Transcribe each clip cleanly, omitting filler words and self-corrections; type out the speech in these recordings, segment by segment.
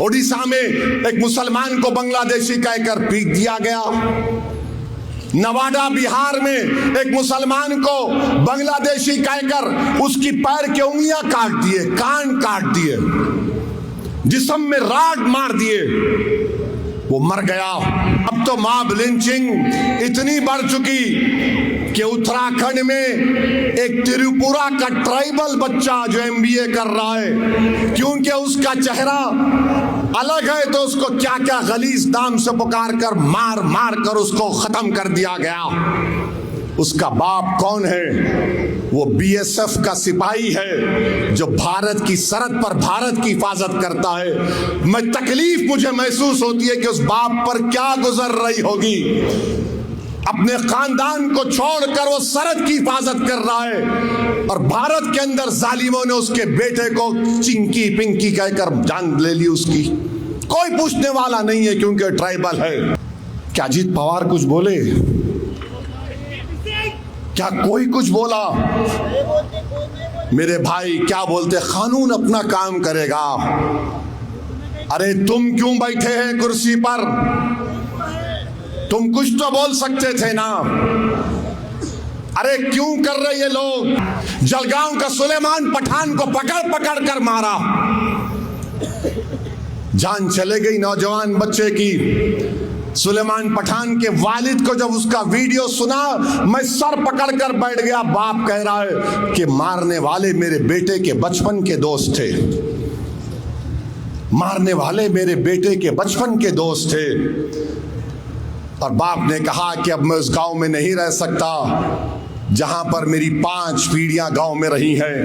ओडिशा में एक मुसलमान को बांग्लादेशी कहकर पीट दिया गया। नवादा बिहार में एक मुसलमान को बांग्लादेशी कहकर उसकी पैर की उंगलियां काट दिए, कान काट दिए, जिस्म में राड मार दिए, वो मर गया। अब तो मॉब लिंचिंग इतनी बढ़ चुकी कि उत्तराखंड में एक त्रिपुरा का ट्राइबल बच्चा जो एमबीए कर रहा है, क्योंकि उसका चेहरा अलग है तो उसको क्या क्या गलीज नाम से पुकार कर मार मार कर उसको खत्म कर दिया गया। उसका बाप कौन है? वो बीएसएफ का सिपाही है जो भारत की सरहद पर भारत की हिफाजत करता है। मैं तकलीफ मुझे महसूस होती है कि उस बाप पर क्या गुजर रही होगी। अपने खानदान को छोड़कर वो सरहद की हिफाजत कर रहा है और भारत के अंदर जालिमों ने उसके बेटे को चिंकी पिंकी कहकर जान ले ली उसकी। कोई पूछने वाला नहीं है क्योंकि ट्राइबल है। क्या अजीत पवार कुछ बोले? क्या कोई कुछ बोला? मेरे भाई क्या बोलते, कानून अपना काम करेगा। अरे तुम क्यों बैठे हैं कुर्सी पर? तुम कुछ तो बोल सकते थे ना। अरे क्यों कर रहे ये लोग? जलगांव का सुलेमान पठान को पकड़ पकड़ कर मारा, जान चले गई नौजवान बच्चे की। सुलेमान पठान के वालिद को जब उसका वीडियो सुना, मैं सर पकड़ कर बैठ गया। बाप कह रहा है कि मारने वाले मेरे बेटे के बचपन के दोस्त थे, मारने वाले मेरे बेटे के बचपन के दोस्त थे। और बाप ने कहा कि अब मैं उस गांव में नहीं रह सकता जहां पर मेरी 5 पीढ़ियां गांव में रही हैं।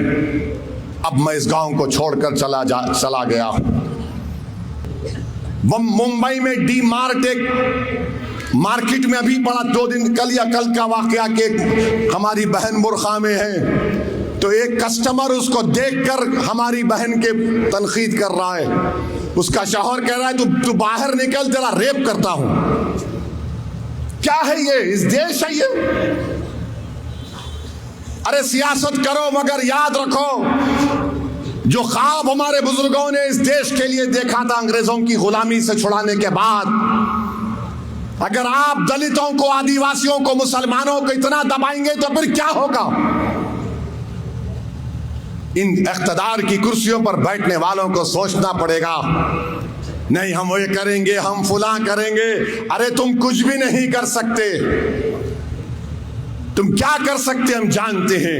अब मैं इस गांव को छोड़कर चला गया। मुंबई में डी मार्ट एक मार्केट में अभी पड़ा, 2 दिन कल या कल का वाकया के हमारी बहन बुरखा में है तो एक कस्टमर उसको देखकर हमारी बहन के तनकीद कर रहा है। उसका शौहर कह रहा है तू बाहर निकल, तेरा रेप करता हूं। क्या है ये? इस देश है ये? अरे सियासत करो मगर याद रखो जो ख्वाब हमारे बुजुर्गों ने इस देश के लिए देखा था अंग्रेजों की गुलामी से छुड़ाने के बाद, अगर आप दलितों को, आदिवासियों को, मुसलमानों को इतना दबाएंगे तो फिर क्या होगा? इन इख्तिदार की कुर्सियों पर बैठने वालों को सोचना पड़ेगा। नहीं हम ये करेंगे, हम फुला करेंगे। अरे तुम कुछ भी नहीं कर सकते। तुम क्या कर सकते हम जानते हैं।